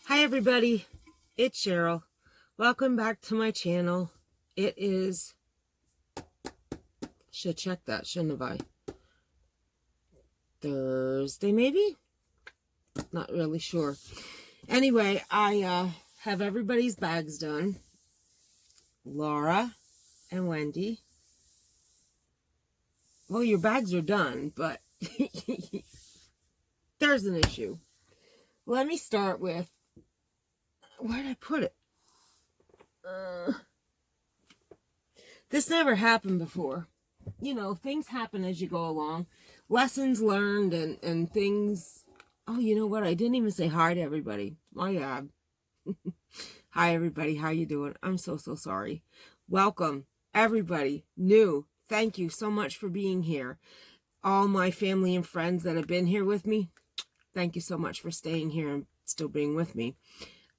Hi everybody, it's Cheryl. Welcome back to my channel. It is, should check that, shouldn't I? Thursday maybe? Not really sure. Anyway, I have everybody's bags done. Laura and Wendy. Well, your bags are done, but there's an issue. Let me start with, where did I put it? This never happened before. You know, things happen as you go along. Lessons learned and things. Oh, you know what? I didn't even say hi to everybody. My God. Hi, everybody. How you doing? I'm so sorry. Welcome, everybody. New. Thank you so much for being here. All my family and friends that have been here with me, thank you so much for staying here and still being with me.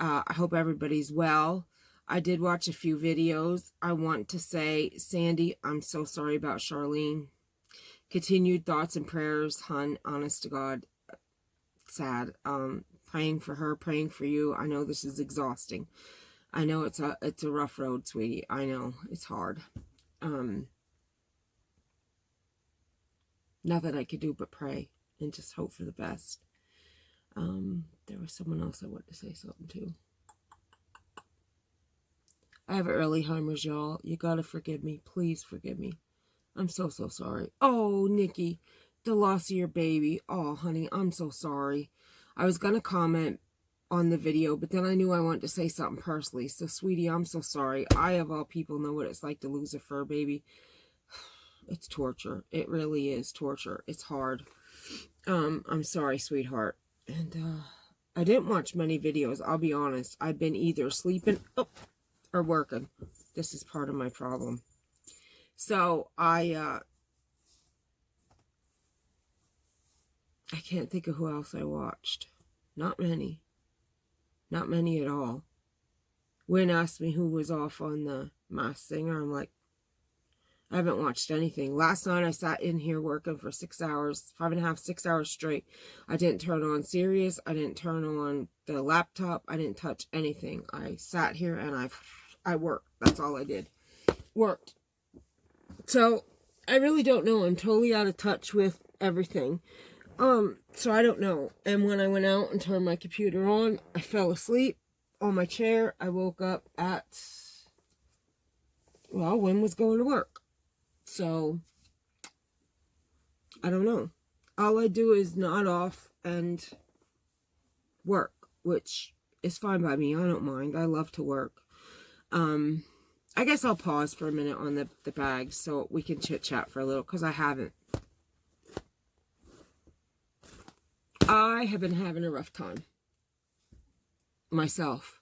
I hope everybody's well. I did watch a few videos. I want to say, Sandy, I'm so sorry about Charlene. Continued thoughts and prayers, hon. Honest to God, sad. Praying for her, praying for you. I know this is exhausting. I know it's a rough road, sweetie. I know it's hard. Nothing I could do but pray and just hope for the best. There was someone else I wanted to say something to. I have Alzheimer's, y'all. You gotta forgive me. Please forgive me. I'm so sorry. Oh, Nikki, the loss of your baby. Oh, honey, I'm so sorry. I was gonna comment on the video, but then I knew I wanted to say something personally. So, sweetie, I'm so sorry. I, of all people, know what it's like to lose a fur baby. It's torture. It really is torture. It's hard. I'm sorry, sweetheart. And, I didn't watch many videos. I'll be honest. I've been either sleeping or working. This is part of my problem. So, I can't think of who else I watched. Not many. Not many at all. When asked me who was off on the Masked Singer, I'm like, I haven't watched anything. Last night I sat in here working for 6 hours, 5.5, 6 hours straight. I didn't turn on Sirius. I didn't turn on the laptop. I didn't touch anything. I sat here and I worked. That's all I did. Worked. So I really don't know. I'm totally out of touch with everything. So I don't know. And when I went out and turned my computer on, I fell asleep on my chair. I woke up at, well, when was going to work. So, I don't know. All I do is nod off and work, which is fine by me. I don't mind. I love to work. I guess I'll pause for a minute on the bags so we can chit-chat for a little, because I haven't. I have been having a rough time. Myself.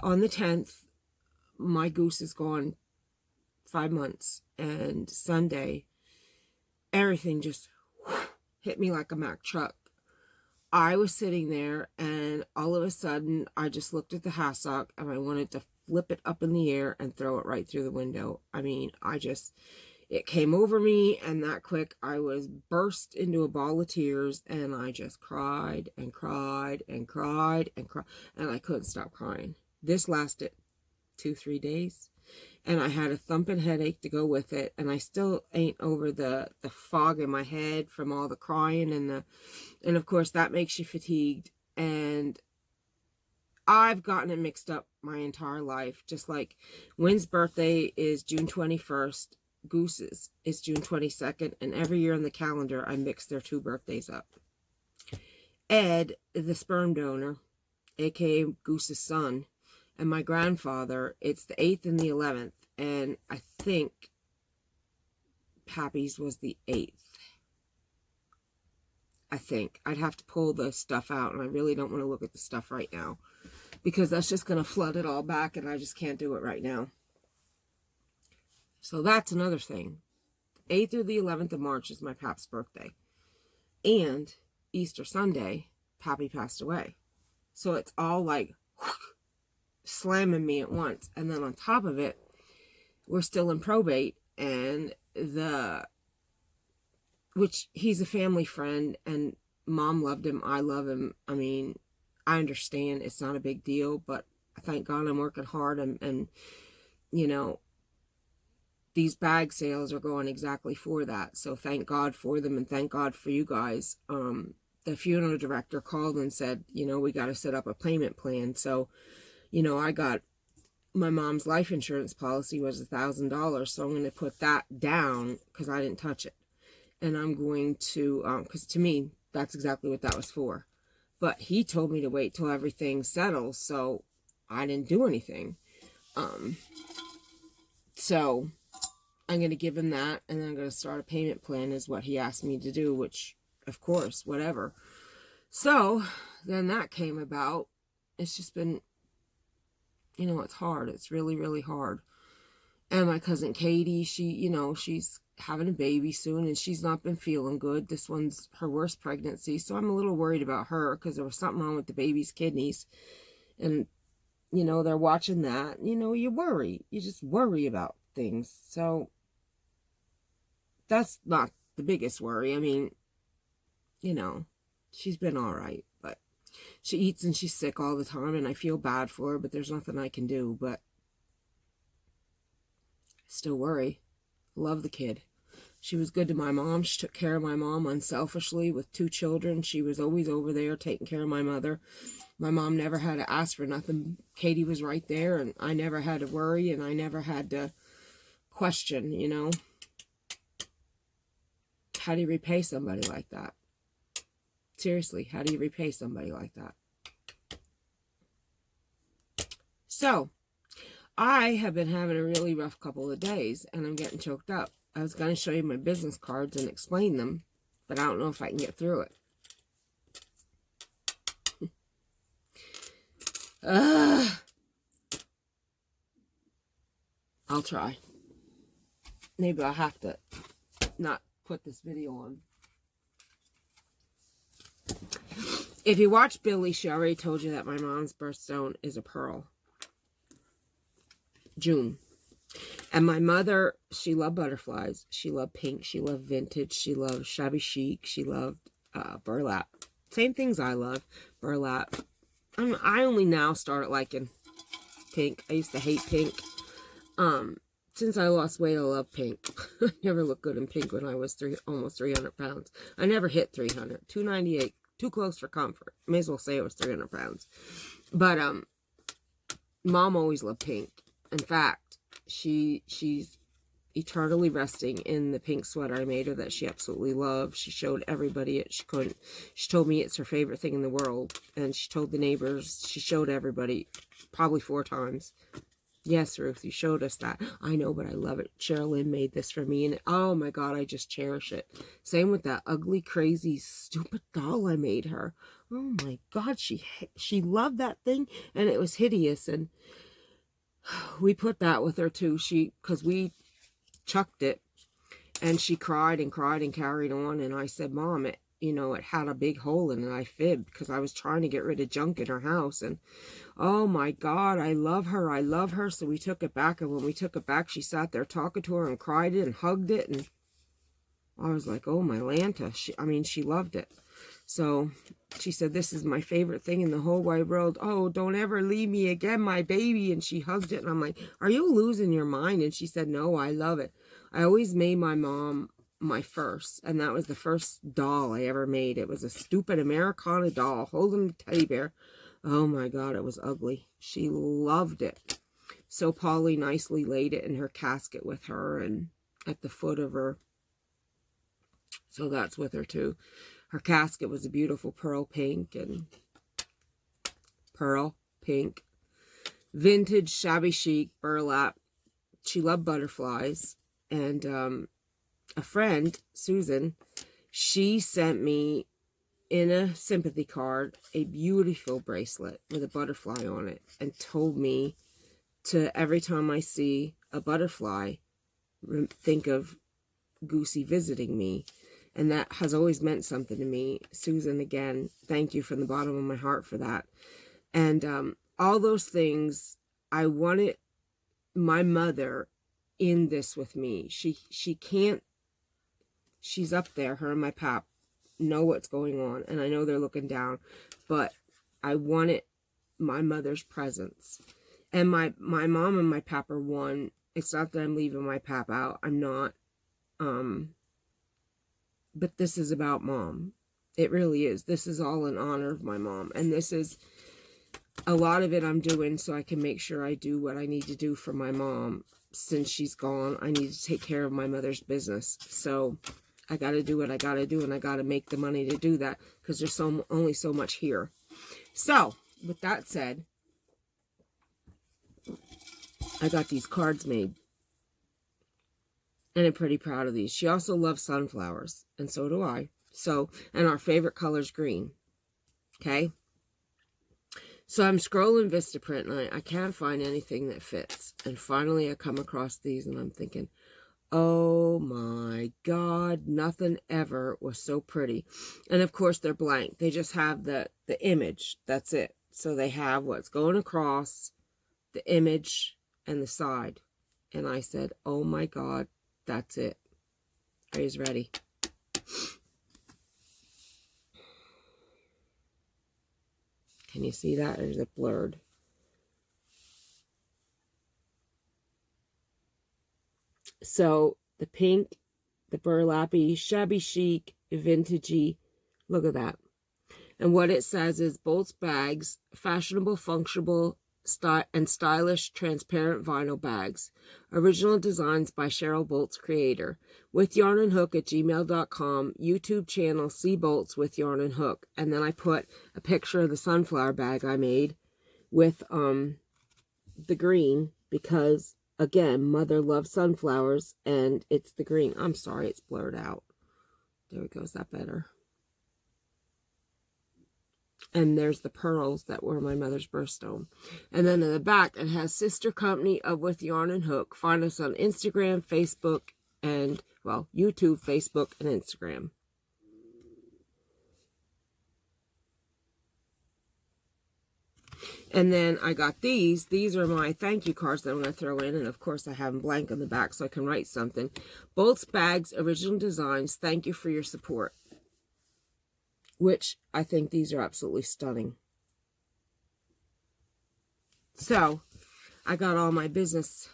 On the 10th, my goose is gone 5 months, and Sunday, everything just hit me like a Mack truck. I was sitting there, and all of a sudden, I just looked at the hassock, and I wanted to flip it up in the air and throw it right through the window. I mean, it came over me, and that quick, I was burst into a ball of tears, and I just cried and cried and cried and cried, and I couldn't stop crying. This lasted 2-3 days. And I had a thumping headache to go with it. And I still ain't over the fog in my head from all the crying. And of course, that makes you fatigued. And I've gotten it mixed up my entire life. Just like Wynn's birthday is June 21st. Goose's is June 22nd. And every year on the calendar, I mix their 2 birthdays up. Ed, the sperm donor, a.k.a. Goose's son, and my grandfather, it's the 8th and the 11th. And I think Pappy's was the 8th. I think. I'd have to pull the stuff out, and I really don't want to look at the stuff right now, because that's just going to flood it all back, and I just can't do it right now. So that's another thing. 8th or the 11th of March is my Pap's birthday. And Easter Sunday, Pappy passed away. So it's all like slamming me at once. And then on top of it, we're still in probate, and which he's a family friend, and Mom loved him. I love him. I mean, I understand it's not a big deal, but thank God I'm working hard, and you know, these bag sales are going exactly for that. So thank God for them, and thank God for you guys. The funeral director called and said, you know, we got to set up a payment plan. So, you know, I got my mom's life insurance policy was $1,000. So I'm going to put that down because I didn't touch it. And I'm going to, because to me, that's exactly what that was for. But he told me to wait till everything settles. So I didn't do anything. So I'm going to give him that, and then I'm going to start a payment plan is what he asked me to do, which, of course, whatever. So then that came about. It's just been, you know, it's hard. It's really, really hard. And my cousin Katie, she, you know, she's having a baby soon, and she's not been feeling good. This one's her worst pregnancy, so I'm a little worried about her because there was something wrong with the baby's kidneys. And, you know, they're watching that. You know, you worry. You just worry about things. So that's not the biggest worry. I mean, you know, she's been all right, but she eats and she's sick all the time, and I feel bad for her, but there's nothing I can do. But I still worry. Love the kid. She was good to my mom. She took care of my mom unselfishly with 2 children. She was always over there taking care of my mother. My mom never had to ask for nothing. Katie was right there, and I never had to worry, and I never had to question, you know. How do you repay somebody like that? Seriously, how do you repay somebody like that? So, I have been having a really rough couple of days, and I'm getting choked up. I was going to show you my business cards and explain them, but I don't know if I can get through it. I'll try. Maybe I'll have to not put this video on. If you watch Billy, she already told you that my mom's birthstone is a pearl. June. And my mother, she loved butterflies. She loved pink. She loved vintage. She loved shabby chic. She loved burlap. Same things I love. Burlap. I only now started liking pink. I used to hate pink. Since I lost weight, I love pink. I never looked good in pink when I was almost 300 pounds. I never hit 300. 298. Too close for comfort. May as well say it was 300 pounds. But Mom always loved pink. In fact, she's eternally resting in the pink sweater I made her that she absolutely loved. She showed everybody it. She told me it's her favorite thing in the world. And she told the neighbors. She showed everybody probably 4 times. Yes, Ruth, you showed us that. I know, but I love it. Cheryl made this for me, and oh my God, I just cherish it. Same with that ugly, crazy, stupid doll I made her. Oh my God, she loved that thing, and it was hideous, and we put that with her too. Because we chucked it, and she cried and cried and carried on, and I said, Mom, it had a big hole in it. I fibbed because I was trying to get rid of junk in her house, and oh my God, I love her. I love her. So we took it back. And when we took it back, she sat there talking to her and cried it and hugged it. And I was like, oh, my Lanta. She loved it. So she said, this is my favorite thing in the whole wide world. Oh, don't ever leave me again, my baby. And she hugged it. And I'm like, are you losing your mind? And she said, no, I love it. I always made my mom my first. And that was the first doll I ever made. It was a stupid Americana doll holding a teddy bear. Oh my God, it was ugly. She loved it. So Polly nicely laid it in her casket with her and at the foot of her. So that's with her too. Her casket was a beautiful pearl pink and vintage, shabby chic, burlap. She loved butterflies. And a friend, Susan, she sent me in a sympathy card a beautiful bracelet with a butterfly on it, and told me to, every time I see a butterfly, think of Goosey visiting me. And that has always meant something to me. Susan, again, thank you from the bottom of my heart for that. And all those things, I wanted my mother in this with me. She can't, she's up there, her and my pap. know what's going on, and I know they're looking down, but I wanted my mother's presence. And my mom and my pap are one. It's not that I'm leaving my pap out. I'm not. But this is about mom. It really is. This is all in honor of my mom. And this is a lot of it I'm doing so I can make sure I do what I need to do for my mom. Since she's gone, I need to take care of my mother's business. So I got to do what I got to do, and I got to make the money to do that, because there's only so much here. So with that said, I got these cards made, and I'm pretty proud of these. She also loves sunflowers, and so do I. So, and our favorite color is green. Okay. So I'm scrolling Vistaprint, and I can't find anything that fits. And finally I come across these, and I'm thinking, oh my God, nothing ever was so pretty. And of course they're blank. They just have the image. That's it. So they have what's going across, the image, and the side. And I said, oh my God, that's it. Are you ready? Can you see that, or is it blurred? So the pink, the burlappy, shabby chic, vintagey. Look at that. And what it says is Boltz bags, fashionable, functional, and stylish, transparent vinyl bags. Original designs by Cheryl, Boltz creator. With Yarn and Hook at gmail.com. YouTube channel C Boltz with Yarn and Hook. And then I put a picture of the sunflower bag I made with the green, because again, mother loves sunflowers, and it's the green. I'm sorry, it's blurred out. There we go. Is that better? And there's the pearls that were my mother's birthstone. And then in the back, it has Sister Company of With Yarn and Hook. Find us on Instagram, Facebook, and, well, YouTube, Facebook, and Instagram. And then I got these. These are my thank you cards that I'm going to throw in. And, of course, I have them blank on the back so I can write something. Boltz Bags, Original Designs. Thank you for your support. Which I think these are absolutely stunning. So, I got all my business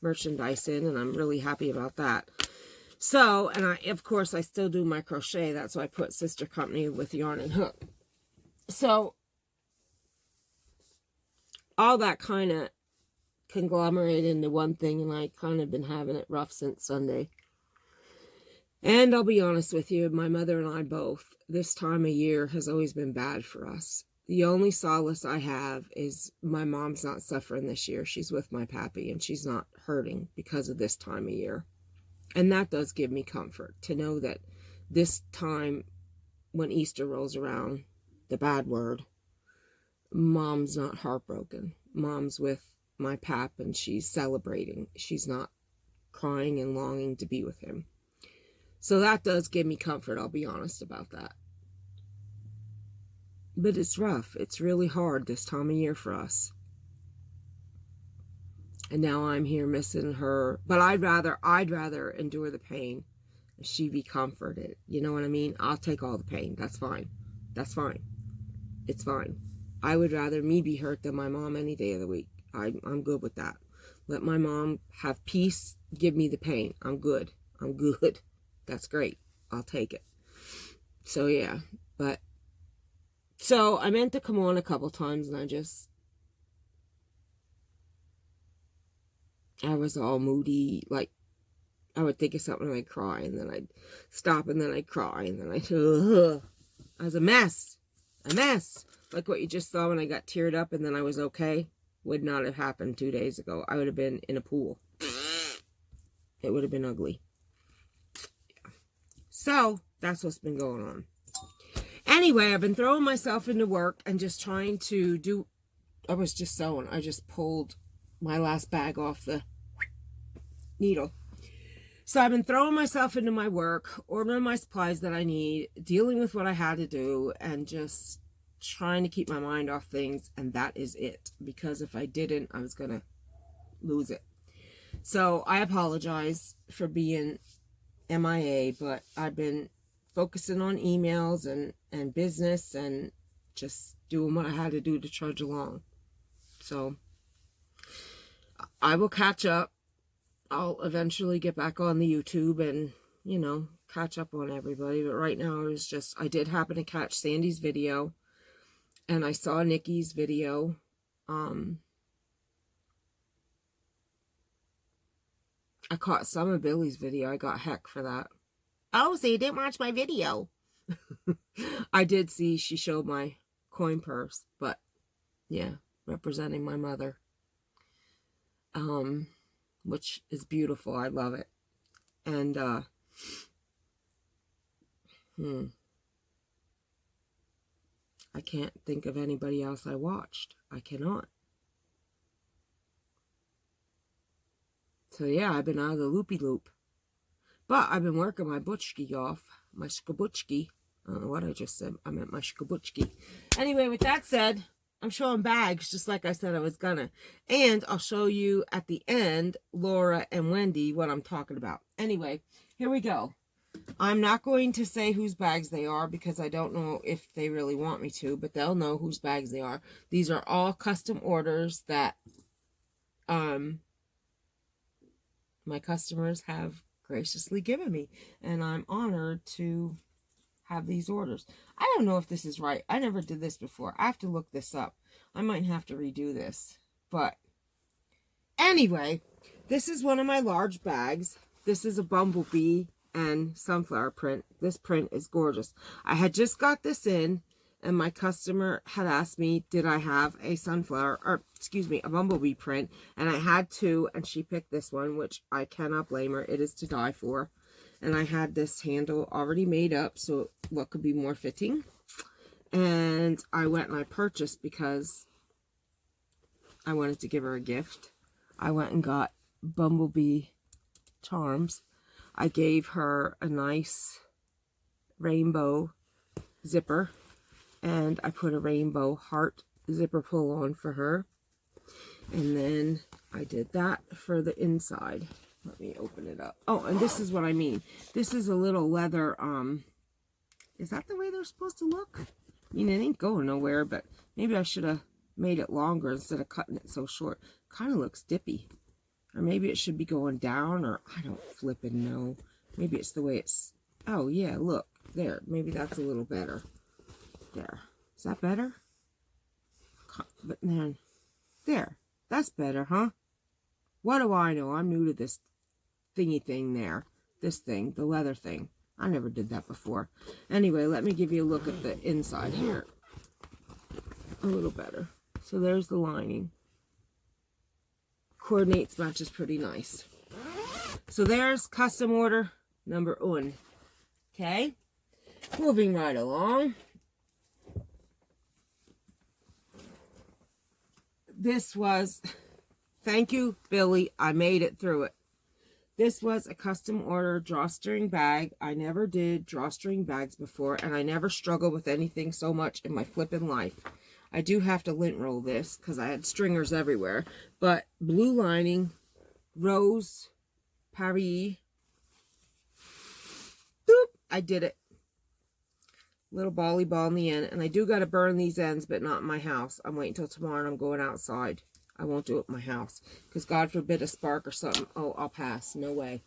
merchandise in, and I'm really happy about that. So, and of course, I still do my crochet. That's why I put Sister Company with Yarn and Hook. So, all that kind of conglomerated into one thing, and I kind of been having it rough since Sunday. And I'll be honest with you, my mother and I both, this time of year has always been bad for us. The only solace I have is my mom's not suffering this year. She's with my pappy, and she's not hurting because of this time of year. And that does give me comfort to know that this time when Easter rolls around, the bad word, mom's not heartbroken. Mom's with my pap, and she's celebrating. She's not crying and longing to be with him. So that does give me comfort, I'll be honest about that. But it's rough. It's really hard this time of year for us. And now I'm here missing her. But I'd rather endure the pain. She be comforted. You know what I mean? I'll take all the pain. That's fine. That's fine. It's fine. I would rather me be hurt than my mom any day of the week. I'm good with that. Let my mom have peace. Give me the pain. I'm good. I'm good. That's great. I'll take it. So, yeah. But, so I meant to come on a couple times, and I was all moody. Like, I would think of something and I'd cry, and then I'd stop, and then I'd cry, and then I was a mess. A mess. Like what you just saw when I got teared up and then I was okay. Would not have happened 2 days ago. I would have been in a pool. It would have been ugly. So, that's what's been going on. Anyway, I've been throwing myself into work and just trying to do... I was just sewing. I just pulled my last bag off the needle. So, I've been throwing myself into my work, ordering my supplies that I need, dealing with what I had to do, and just trying to keep my mind off things, and that is it. Because if I didn't, I was going to lose it. So, I apologize for being MIA, but I've been focusing on emails and business and just doing what I had to do to trudge along. So I will catch up. I'll eventually get back on the YouTube and, you know, catch up on everybody. But right now I did happen to catch Sandy's video and I saw Nikki's video. I caught some of Billy's video. I got heck for that. Oh, so you didn't watch my video. I did see she showed my coin purse, but yeah, representing my mother. Which is beautiful. I love it. And I can't think of anybody else I watched. I cannot. So yeah, I've been out of the loopy loop. But I've been working my butchki off. My skabutchki. I don't know what I just said. I meant my skabutchki. Anyway, with that said, I'm showing Bagz just like I said I was gonna. And I'll show you at the end, Laura and Wendy, what I'm talking about. Anyway, here we go. I'm not going to say whose bags they are because I don't know if they really want me to, but they'll know whose bags they are. These are all custom orders that my customers have graciously given me. And I'm honored to have these orders. I don't know if this is right. I never did this before. I have to look this up. I might have to redo this. But anyway, this is one of my large bags. This is a bumblebee and sunflower print. This print is gorgeous. I had just got this in and my customer had asked me, did I have a sunflower, or excuse me, a bumblebee print? And I had two, and she picked this one, which I cannot blame her. It is to die for. And I had this handle already made up, so what could be more fitting? And I went and I purchased because I wanted to give her a gift. I went and got bumblebee charms. I gave her a nice rainbow zipper, and I put a rainbow heart zipper pull on for her. And then I did that for the inside. Let me open it up. Oh, and this is what I mean. This is a little leather, is that the way they're supposed to look? I mean, it ain't going nowhere, but maybe I should have made it longer instead of cutting it so short. Kind of looks dippy. Or maybe it should be going down, or I don't flippin' know. Maybe it's the way it's, oh yeah, look, there. Maybe that's a little better. There. Is that better? But then, there. That's better, huh? What do I know? I'm new to this thingy thing there. This thing, the leather thing. I never did that before. Anyway, let me give you a look at the inside here. A little better. So there's the lining. Coordinates, matches pretty nice. So there's custom order number 1. Okay. Moving right along. This was, thank you, Billy. I made it through it. This was a custom order drawstring bag. I never did drawstring bags before, and I never struggled with anything so much in my flipping life. I do have to lint roll this because I had stringers everywhere. But blue lining, rose, Paris. Boop, I did it. Little bally ball in the end. And I do got to burn these ends, but not in my house. I'm waiting until tomorrow and I'm going outside. I won't do it in my house. Because God forbid a spark or something. Oh, I'll pass. No way.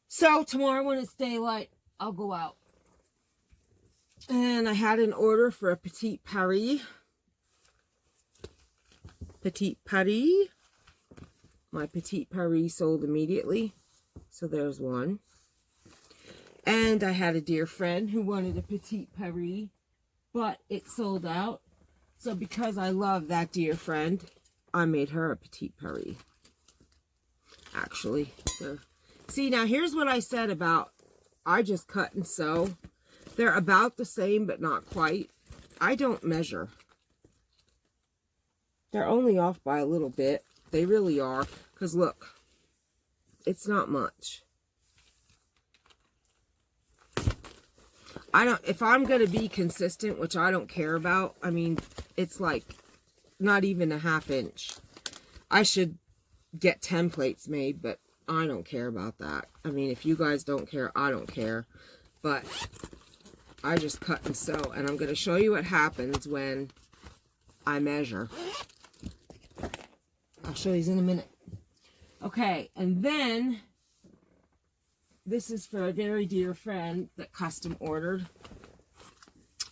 So tomorrow when it's daylight, I'll go out. And I had an order for a Petite Paris. Petite Paris. My Petite Paris sold immediately. So there's one. And I had a dear friend who wanted a Petite Paris, but it sold out. So because I love that dear friend, I made her a Petite Paris. Actually. So, see, now here's what I said about I just cut and sew. They're about the same, but not quite. I don't measure. They're only off by a little bit. They really are. Because look, it's not much. If I'm going to be consistent, which I don't care about, I mean, it's like not even a ½ inch. I should get templates made, but I don't care about that. I mean, if you guys don't care, I don't care. but I just cut and sew, and I'm going to show you what happens when I measure. I'll show you in a minute. Okay, and then this is for a very dear friend that custom ordered.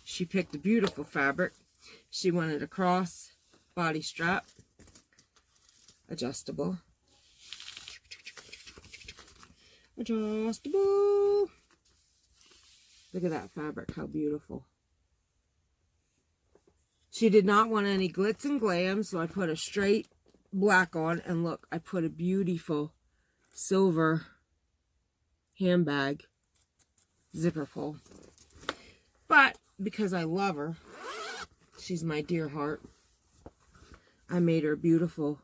She picked a beautiful fabric. She wanted a cross body strap, adjustable. Adjustable. Look at that fabric, how beautiful. She did not want any glitz and glam, so I put a straight black on, and look, I put a beautiful silver handbag zipper pull. But because I love her, she's my dear heart, I made her beautiful.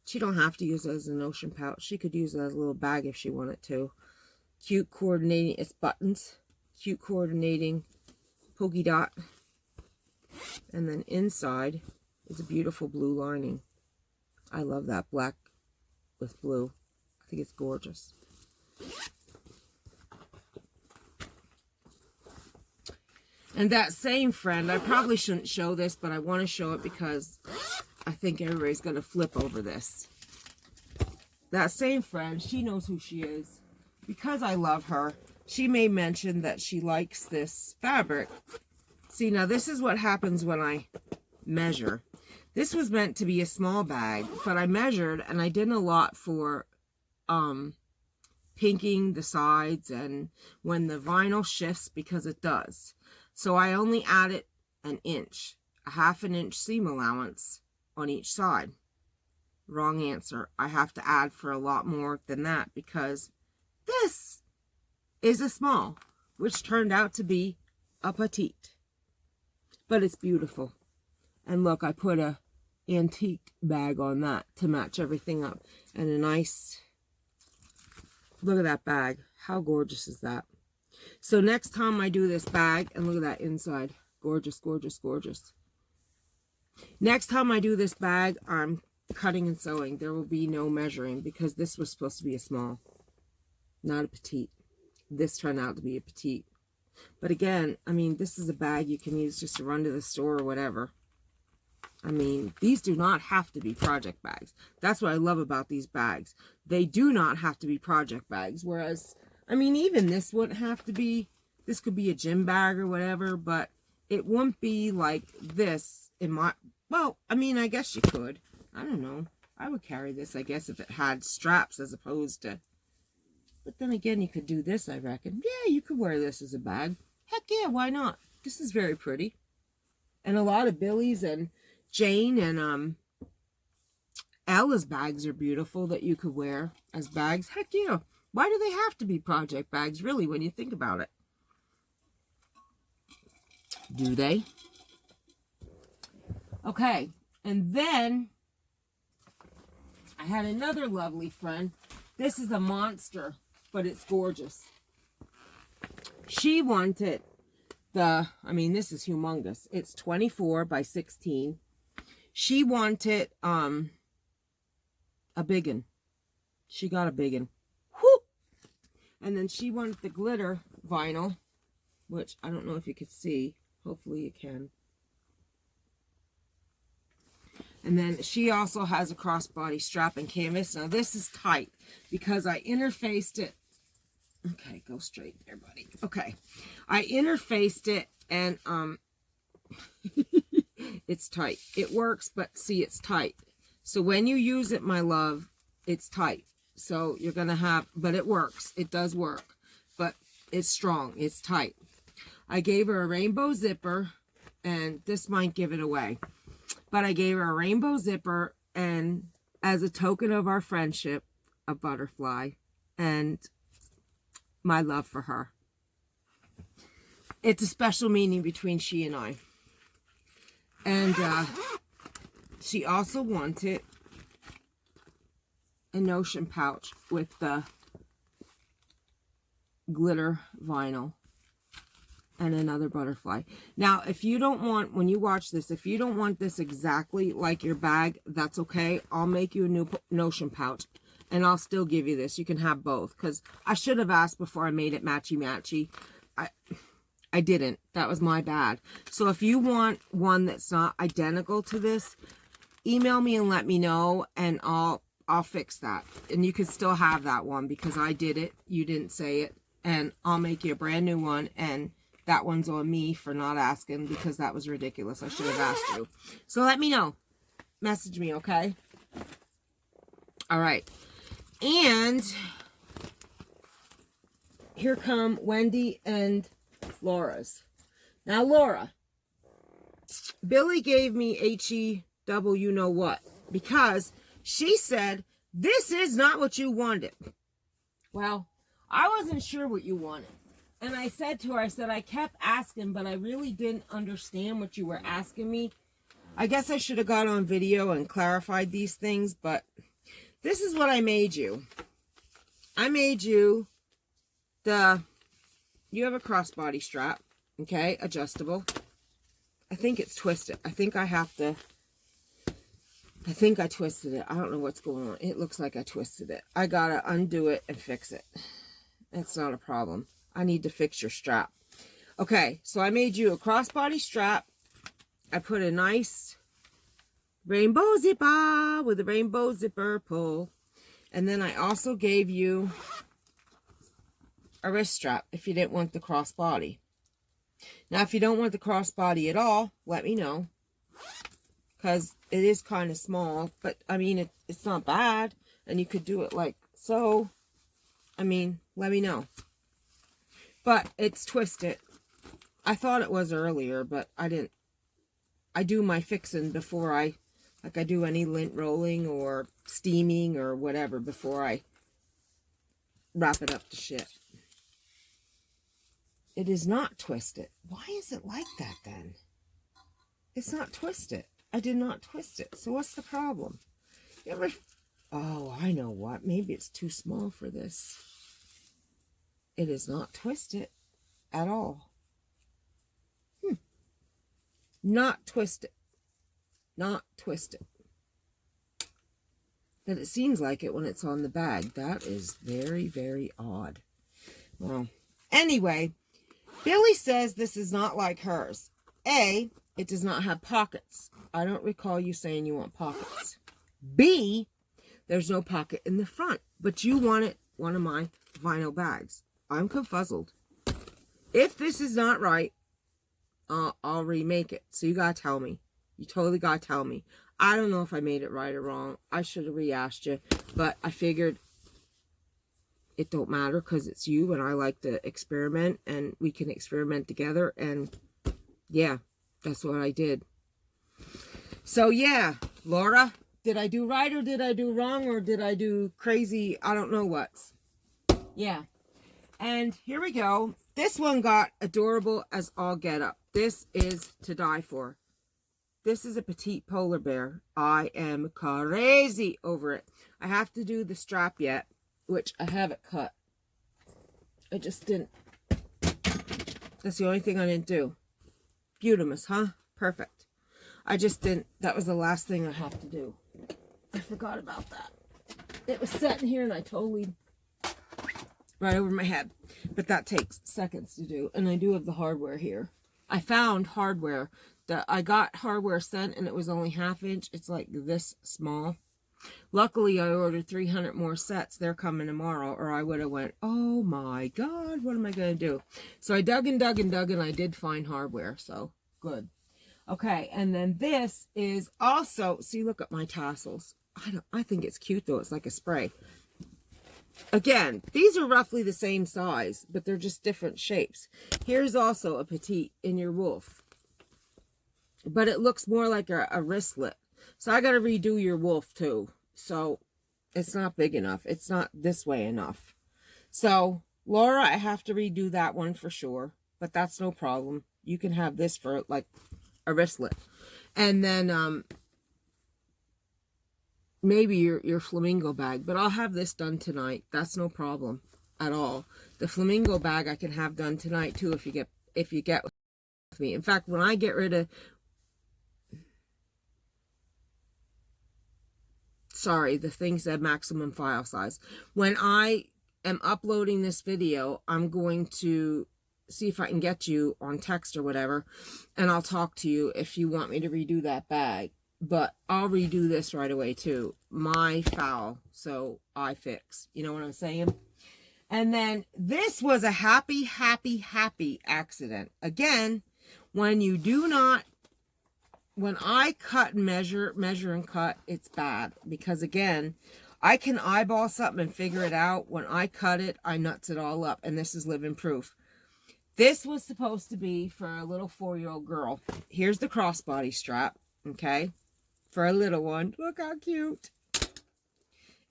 She don't have to use it as an ocean pouch. She could use it as a little bag if she wanted to. Cute coordinating, it's buttons. Cute coordinating polka dot. And then inside is a beautiful blue lining. I love that black with blue. I think it's gorgeous. And that same friend, I probably shouldn't show this, but I want to show it because I think everybody's going to flip over this. That same friend, she knows who she is. Because I love her, she may mention that she likes this fabric. See, now this is what happens when I measure. This was meant to be a small bag, but I measured and I did a lot for pinking the sides and when the vinyl shifts, because it does. So I only added an inch, a ½ inch seam allowance on each side. Wrong answer. I have to add for a lot more than that because this is a small, which turned out to be a petite. But it's beautiful. And look, I put a antique bag on that to match everything up. And a nice, look at that bag. How gorgeous is that? So next time I do this bag, and look at that inside. Gorgeous, gorgeous, gorgeous. Next time I do this bag, I'm cutting and sewing. There will be no measuring because this was supposed to be a small, not a petite. This turned out to be a petite. But again, I mean, this is a bag you can use just to run to the store or whatever. I mean, these do not have to be project bags. That's what I love about these bags. They do not have to be project bags. Whereas, I mean, even this wouldn't have to be, this could be a gym bag or whatever, but it wouldn't be like this in my, well, I mean, I guess you could. I don't know. I would carry this, I guess, if it had straps as opposed to, but then again, you could do this, I reckon. Yeah, you could wear this as a bag. Heck yeah, why not? This is very pretty. And a lot of Billy's and Jane and Ella's bags are beautiful that you could wear as bags. Heck yeah. Why do they have to be project bags, really, when you think about it? Do they? Okay. And then I had another lovely friend. This is a monster, but it's gorgeous. She wanted the, I mean, this is humongous. It's 24 by 16. She wanted a biggin. She got a biggin. Whoo! And then she wanted the glitter vinyl, which I don't know if you could see. Hopefully you can. And then she also has a crossbody strap and canvas. Now this is tight because I interfaced it. Okay, go straight there, buddy. Okay. I interfaced it and it's tight. It works, but see, it's tight. So when you use it, my love, it's tight. So you're going to have, but it works. It does work, but it's strong. It's tight. I gave her a rainbow zipper, and this might give it away. But I gave her a rainbow zipper, and as a token of our friendship, a butterfly, and my love for her. It's a special meaning between she and I. And she also wanted a notion pouch with the glitter vinyl and another butterfly. Now, if you don't want, when you watch this, if you don't want this exactly like your bag, that's okay. I'll make you a new notion pouch And I'll still give you this. You can have both. Because I should have asked before I made it matchy-matchy. I didn't. That was my bad. So if you want one that's not identical to this, email me and let me know, and I'll fix that. And you can still have that one because I did it. You didn't say it. And I'll make you a brand new one. And that one's on me for not asking because that was ridiculous. I should have asked you. So let me know. Message me, okay? All right. And here come Wendy and Laura's. Now, Laura, Billy gave me HEW you know what, because she said, this is not what you wanted. Well, I wasn't sure what you wanted. And I said to her, I said, I kept asking, but I really didn't understand what you were asking me. I guess I should have got on video and clarified these things, but this is what I made you. I made you you have a crossbody strap, okay, adjustable. I think it's twisted. I think I twisted it. I don't know what's going on. It looks like I twisted it. I gotta undo it and fix it. That's not a problem. I need to fix your strap. Okay, so I made you a crossbody strap. I put a nice rainbow zipper with a rainbow zipper pull. And then I also gave you a wrist strap if you didn't want the crossbody. Now, if you don't want the crossbody at all, let me know. Because it is kind of small. But, I mean, it's not bad. And you could do it like so. I mean, let me know. But it's twisted. I thought it was earlier, but I didn't. I do my fixing before I do any lint rolling or steaming or whatever before I wrap it up to shit. It is not twisted. Why is it like that then? It's not twisted. I did not twist it. So what's the problem? Oh, I know what. Maybe it's too small for this. It is not twisted at all. Not twisted. Not twisted. But it seems like it when it's on the bag. That is very, very odd. Well, anyway, Billy says this is not like hers. A, it does not have pockets. I don't recall you saying you want pockets. B, there's no pocket in the front. But you wanted one of my vinyl bags. I'm confuzzled. If this is not right, I'll remake it. So you gotta tell me. You totally gotta tell me. I don't know if I made it right or wrong. I should have re-asked you. But I figured it don't matter because it's you and I like to experiment. And we can experiment together. And yeah, that's what I did. So yeah, Laura, did I do right or did I do wrong or did I do crazy? I don't know what's. Yeah. And here we go. This one got adorable as all get up. This is to die for. This is a petite polar bear. I am crazy over it. I have to do the strap yet, which I have it cut. I just didn't. That's the only thing I didn't do. Beautimus, huh? Perfect. I just didn't. That was the last thing I have to do. I forgot about that. It was sitting here and I totally... right over my head. But that takes seconds to do. And I do have the hardware here. I found hardware. I got hardware sent and it was only 1/2 inch. It's like this small. Luckily, I ordered 300 more sets. They're coming tomorrow. Or I would have went, oh my God, what am I going to do? So I dug and dug and dug and I did find hardware. So good. Okay. And then this is also, see, look at my tassels. I think it's cute though. It's like a spray. Again, these are roughly the same size, but they're just different shapes. Here's also a petite in your wolf. But it looks more like a wristlet. So I got to redo your wolf too. So it's not big enough. It's not this way enough. So Laura, I have to redo that one for sure. But that's no problem. You can have this for like a wristlet. And then maybe your flamingo bag. But I'll have this done tonight. That's no problem at all. The flamingo bag I can have done tonight too if you get with me. In fact, when I get rid of sorry, the thing said maximum file size. When I am uploading this video, I'm going to see if I can get you on text or whatever, and I'll talk to you if you want me to redo that bag. But I'll redo this right away too. My foul, so I fix. You know what I'm saying? And then this was a happy accident. Again, when you do not, when I cut and measure and cut, it's bad. Because again, I can eyeball something and figure it out. When I cut it, I nuts it all up. And this is living proof. This was supposed to be for a little 4-year-old girl. Here's the crossbody strap, okay? For a little one. Look how cute.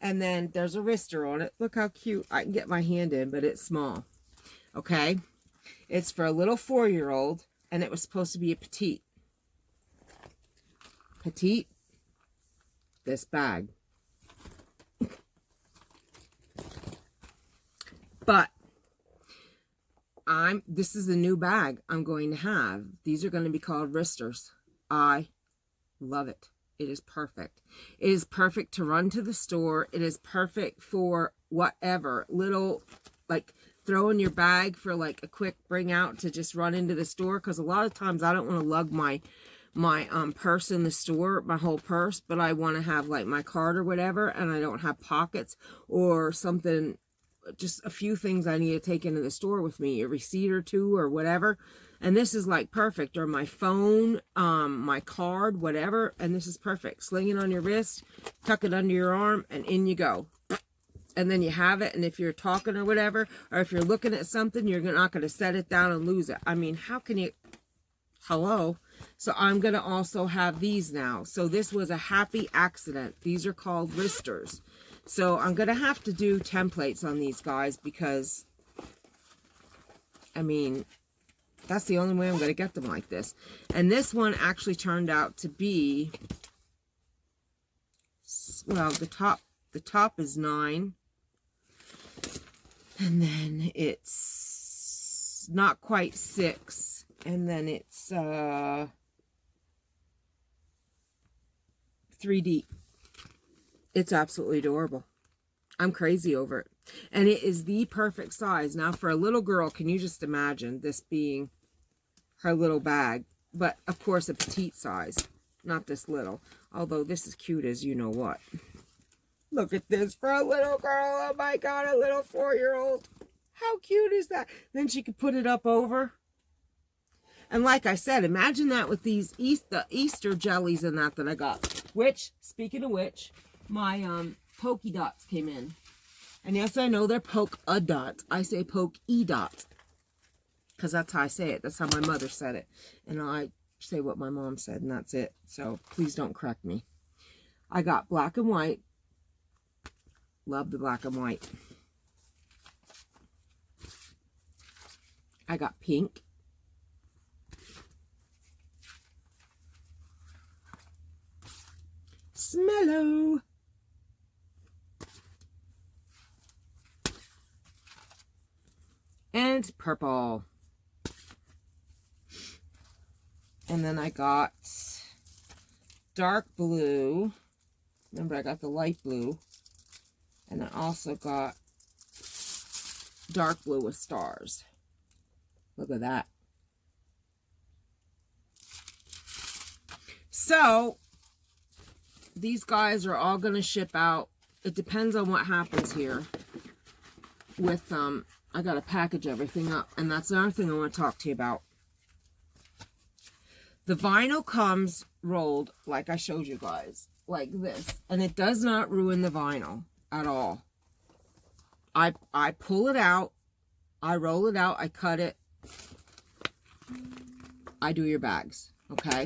And then there's a wrister on it. Look how cute. I can get my hand in, but it's small. Okay? It's for a little 4-year-old, and it was supposed to be a petite. Petite. This bag. But this is the new bag I'm going to have. These are going to be called wristers. I love it. It is perfect. It is perfect to run to the store. It is perfect for whatever. Little, like, throw in your bag for, like, a quick bring out to just run into the store. Because a lot of times I don't want to lug my purse in the store, my whole purse. But I want to have, like, my card or whatever. And I don't have pockets or something. Just a few things I need to take into the store with me. A receipt or two or whatever. And this is like perfect. Or my phone, my card, whatever. And this is perfect. Sling it on your wrist, tuck it under your arm, and in you go. And then you have it. And if you're talking or whatever, or if you're looking at something, you're not going to set it down and lose it. I mean, how can you... Hello? So I'm going to also have these now. So this was a happy accident. These are called wristers. So I'm going to have to do templates on these guys because, I mean... That's the only way I'm going to get them like this. And this one actually turned out to be, well, the top is 9. And then it's not quite 6. And then it's 3D. It's absolutely adorable. I'm crazy over it. And it is the perfect size. Now, for a little girl, can you just imagine this being her little bag? But, of course, a petite size. Not this little. Although, this is cute as you know what. Look at this for a little girl. Oh, my God, a little 4-year-old. How cute is that? Then she could put it up over. And like I said, imagine that with these the Easter jellies and that I got. Which, speaking of which, my Pokey Dots came in. And yes, I know they're poke-a-dot. I say poke-e-dot. Because that's how I say it. That's how my mother said it. And I say what my mom said, and that's it. So, please don't correct me. I got black and white. Love the black and white. I got pink. Smello. And purple. And then I got dark blue. Remember, I got the light blue. And I also got dark blue with stars. Look at that. So, these guys are all going to ship out. It depends on what happens here with, I got to package everything up. And that's another thing I want to talk to you about. The vinyl comes rolled, like I showed you guys, like this. And it does not ruin the vinyl at all. I pull it out. I roll it out. I cut it. I do your bags, okay?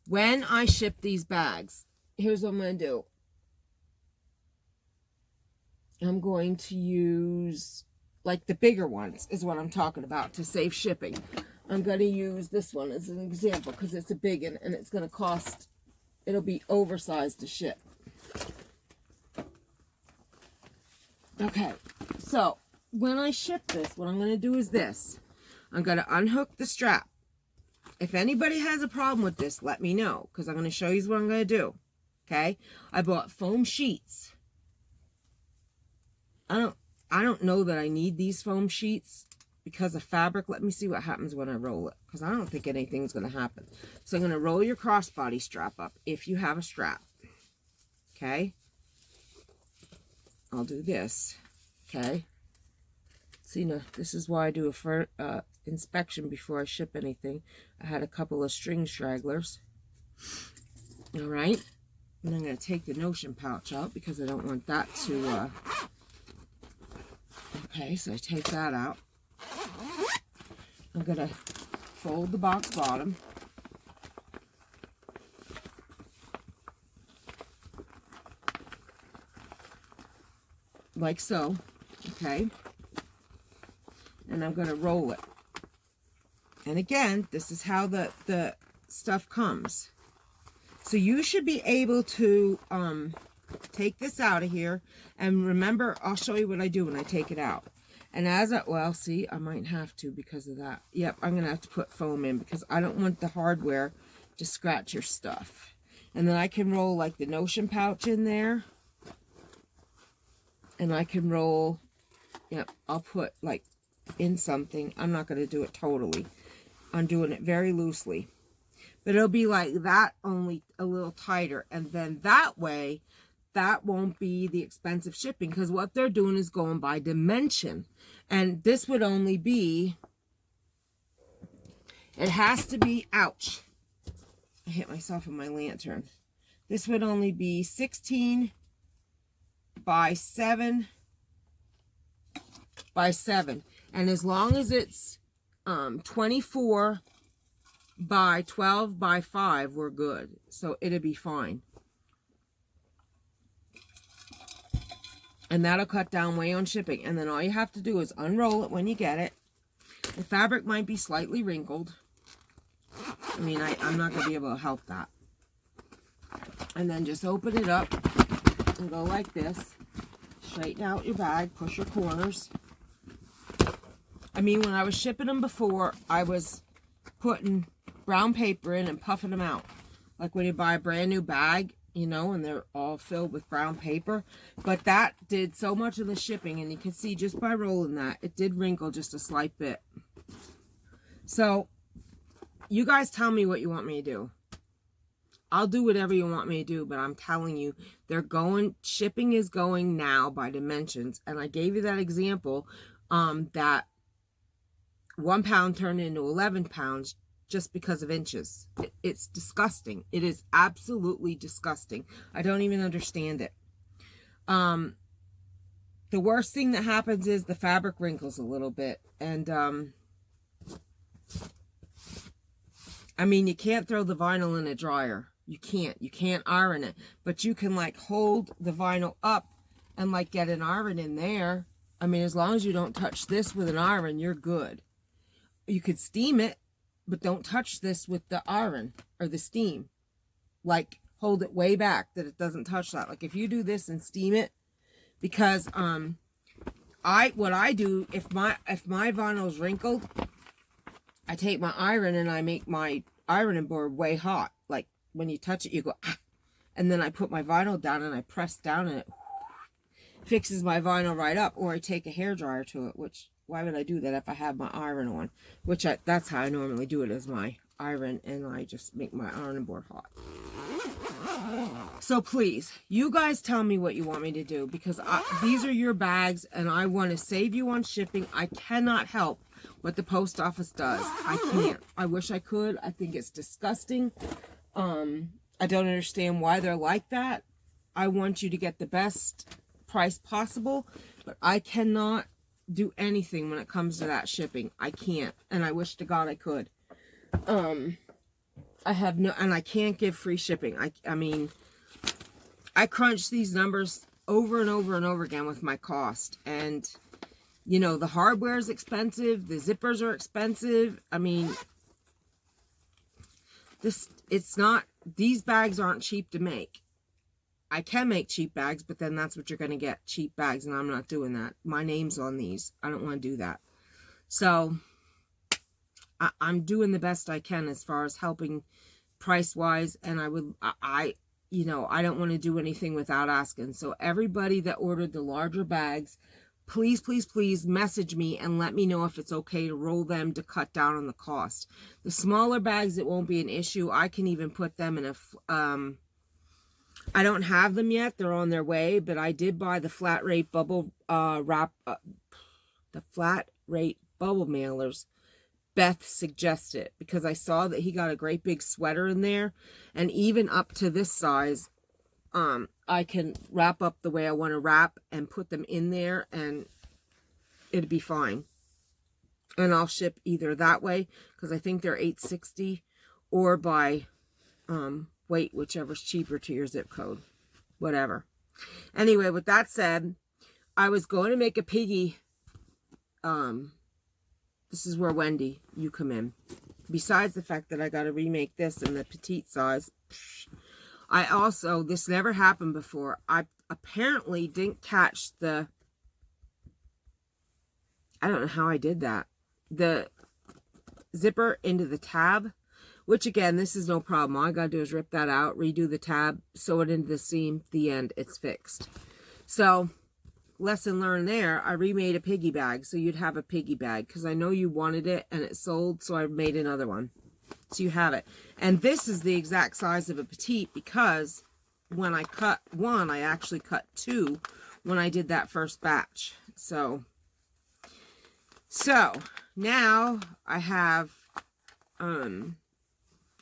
When I ship these bags, here's what I'm going to do. I'm going to use, like the bigger ones is what I'm talking about to save shipping. I'm going to use this one as an example because it's a big one and it's going to cost, it'll be oversized to ship. Okay, so when I ship this, what I'm going to do is this. I'm going to unhook the strap. If anybody has a problem with this, let me know because I'm going to show you what I'm going to do. Okay. I bought foam sheets. I don't know that I need these foam sheets because of fabric. Let me see what happens when I roll it, because I don't think anything's going to happen. So I'm going to roll your crossbody strap up if you have a strap. Okay. I'll do this. Okay. See, now this is why I do a inspection before I ship anything. I had a couple of string stragglers. All right. And I'm going to take the notion pouch out because I don't want that to... Okay, so I take that out. I'm going to fold the box bottom. Like so. Okay. And I'm going to roll it. And again, this is how the stuff comes. So you should be able to take this out of here. And remember, I'll show you what I do when I take it out. And as I, well, see, I might have to because of that. Yep, I'm going to have to put foam in because I don't want the hardware to scratch your stuff. And then I can roll like the notion pouch in there. And I can roll, yep, I'll put like in something. I'm not going to do it totally. I'm doing it very loosely. But it'll be like that, only a little tighter. And then that way, that won't be the expensive shipping. Because what they're doing is going by dimension. And this would only be, it has to be, ouch. I hit myself with my lantern. This would only be 16 by 7 by 7. And as long as it's 24 by 12 by 5, we're good. So it'll be fine. And that'll cut down way on shipping. And then all you have to do is unroll it when you get it. The fabric might be slightly wrinkled. I mean, I'm not going to be able to help that. And then just open it up and go like this. Straighten out your bag. Push your corners. I mean, when I was shipping them before, I was putting brown paper in and puffing them out. Like when you buy a brand new bag, you know, and they're all filled with brown paper. But that did so much of the shipping, and you can see just by rolling that, it did wrinkle just a slight bit. So, you guys tell me what you want me to do. I'll do whatever you want me to do, but I'm telling you, shipping is going now by dimensions. And I gave you that example, that 1 pound turned into 11 pounds just because of inches. It's disgusting. It is absolutely disgusting. I don't even understand it. The worst thing that happens is the fabric wrinkles a little bit. And, I mean, you can't throw the vinyl in a dryer. You can't iron it. But you can like hold the vinyl up and like get an iron in there. I mean, as long as you don't touch this with an iron, you're good. You could steam it, but don't touch this with the iron or the steam. Like, hold it way back that it doesn't touch that. Like, if you do this and steam it, because what I do, if my vinyl is wrinkled, I take my iron and I make my ironing board way hot. Like, when you touch it, you go, ah. And then I put my vinyl down and I press down and it fixes my vinyl right up. Or I take a hairdryer to it, which, why would I do that if I have my iron on? Which that's how I normally do it, is my iron, and I just make my ironing board hot. So please, you guys tell me what you want me to do, because these are your bags and I want to save you on shipping. I cannot help what the post office does. I can't. I wish I could. I think it's disgusting. I don't understand why they're like that. I want you to get the best price possible, but I cannot do anything when it comes to that shipping. I can't, and I wish to God I could. I have no, and I can't give free shipping. I mean, I crunch these numbers over and over and over again with my cost, and you know, the hardware is expensive, the zippers are expensive. I mean, these bags aren't cheap to make. I can make cheap bags, but then that's what you're going to get, cheap bags, and I'm not doing that. My name's on these. I don't want to do that. So, I'm doing the best I can as far as helping price-wise, and you know, I don't want to do anything without asking. So everybody that ordered the larger bags, please, please, please message me and let me know if it's okay to roll them to cut down on the cost. The smaller bags, it won't be an issue. I can even put them in a, I don't have them yet. They're on their way, but I did buy the flat rate bubble wrap, the flat rate bubble mailers. Beth suggested, because I saw that he got a great big sweater in there, and even up to this size, I can wrap up the way I want to wrap and put them in there, and it'd be fine. And I'll ship either that way, because I think they're $8.60, or by weight, whichever's cheaper to your zip code, whatever. Anyway, with that said, I was going to make a piggy. This is where, Wendy, you come in. Besides the fact that I got to remake this in the petite size, I also, this never happened before, I apparently didn't catch the, I don't know how I did that, the zipper into the tab, which again, this is no problem. All I got to do is rip that out, redo the tab, sew it into the seam, the end, it's fixed. So, lesson learned there, I remade a piggy bag, so you'd have a piggy bag, because I know you wanted it and it sold, so I made another one. So you have it. And this is the exact size of a petite, because when I cut one, I actually cut two when I did that first batch. So now I have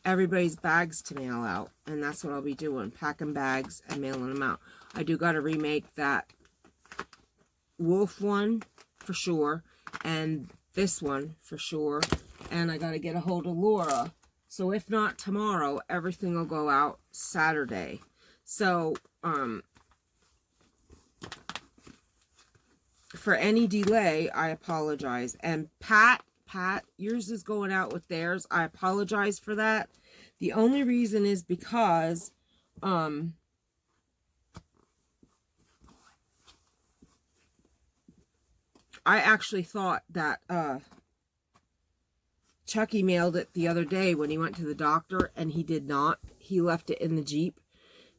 everybody's bags to mail out, and that's what I'll be doing, packing bags and mailing them out. I do got to remake that wolf one for sure, and this one for sure, and I got to get a hold of Laura. So if not tomorrow, everything will go out Saturday. So for any delay, I apologize. And Pat, yours is going out with theirs. I apologize for that. The only reason is because I actually thought that Chucky mailed it the other day when he went to the doctor, and he did not. He left it in the Jeep.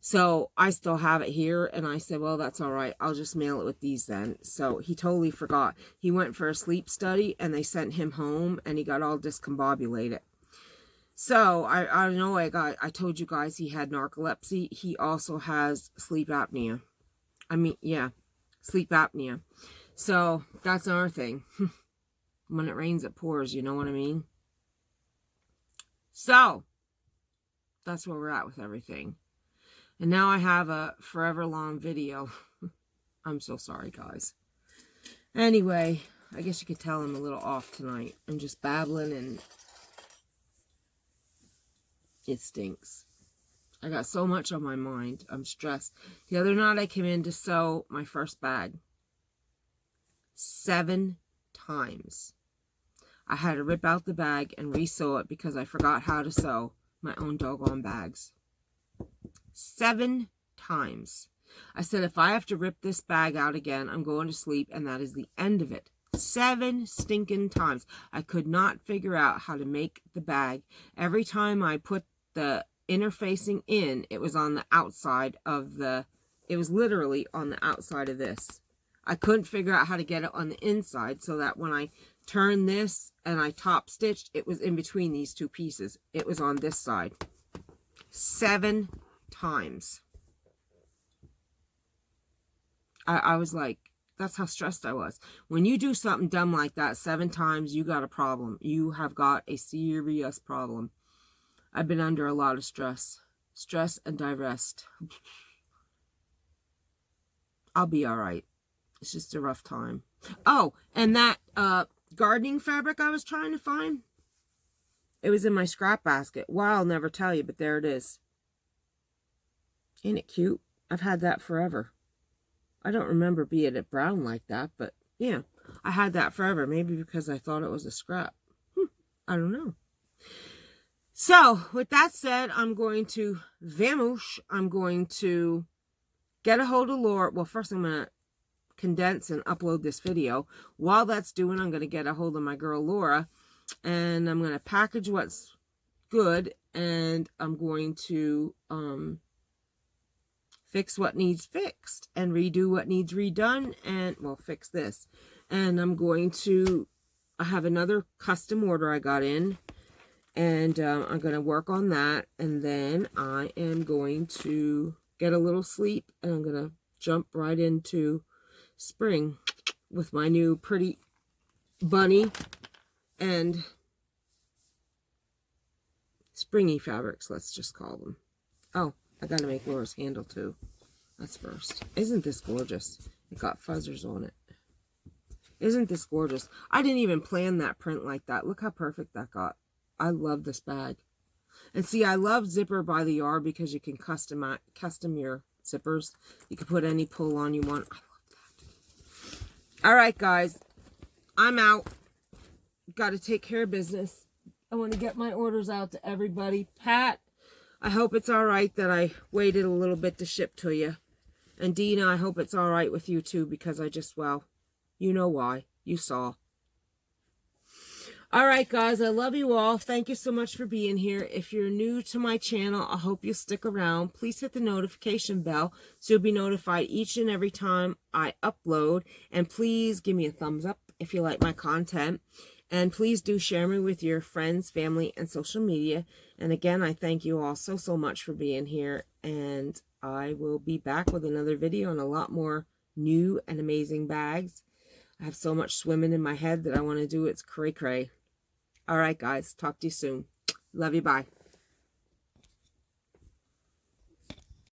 So I still have it here, and I said, well, that's all right. I'll just mail it with these then. So he totally forgot. He went for a sleep study, and they sent him home, and he got all discombobulated. So I know I told you guys he had narcolepsy. He also has sleep apnea. I mean, yeah, sleep apnea. So that's another thing. When it rains, it pours. You know what I mean? So that's where we're at with everything. And now I have a forever long video. I'm so sorry, guys. Anyway, I guess you could tell I'm a little off tonight. I'm just babbling, and it stinks. I got so much on my mind. I'm stressed. The other night I came in to sew my first bag. 7 times. I had to rip out the bag and re-sew it because I forgot how to sew my own doggone bags. 7 times. I said, if I have to rip this bag out again, I'm going to sleep, and that is the end of it. 7 stinking times. I could not figure out how to make the bag. Every time I put the interfacing in, it was on the outside of the, it was literally on the outside of this. I couldn't figure out how to get it on the inside so that when I turned this and I top stitched, it was in between these two pieces. It was on this side. 7 times. I was like, that's how stressed I was. When you do something dumb like that 7 times, you got a problem. You have got a serious problem. I've been under a lot of stress. Stress and divest. I'll be all right. It's just a rough time. Oh, and that gardening fabric I was trying to find, it was in my scrap basket. Well, I'll never tell you, but there it is. Ain't it cute? I've had that forever. I don't remember being it brown like that, but yeah, I had that forever. Maybe because I thought it was a scrap. I don't know. So, with that said, I'm going to vamoosh. I'm going to get a hold of Laura. Well, first I'm going to condense and upload this video. While that's doing, I'm going to get a hold of my girl Laura, and I'm going to package what's good, and I'm going to fix what needs fixed and redo what needs redone, and well, fix this. And I have another custom order I got in, and I'm going to work on that, and then I am going to get a little sleep, and I'm going to jump right into spring with my new pretty bunny and springy fabrics, let's just call them. Oh, I got to make Laura's handle too. That's first. Isn't this gorgeous? It got fuzzers on it. Isn't this gorgeous? I didn't even plan that print like that. Look how perfect that got. I love this bag. And see, I love zipper by the yard because you can custom your zippers. You can put any pull on you want. I love that. All right, guys. I'm out. Got to take care of business. I want to get my orders out to everybody. Pat, I hope it's all right that I waited a little bit to ship to you. And Dina, I hope it's all right with you too, because well, you know why. You saw. All right, guys, I love you all. Thank you so much for being here. If you're new to my channel, I hope you'll stick around. Please hit the notification bell so you'll be notified each and every time I upload. And please give me a thumbs up if you like my content. And please do share me with your friends, family, and social media. And again, I thank you all so much for being here. And I will be back with another video and a lot more new and amazing bags. I have so much swimming in my head that I want to do. It's cray-cray. All right, guys. Talk to you soon. Love you. Bye.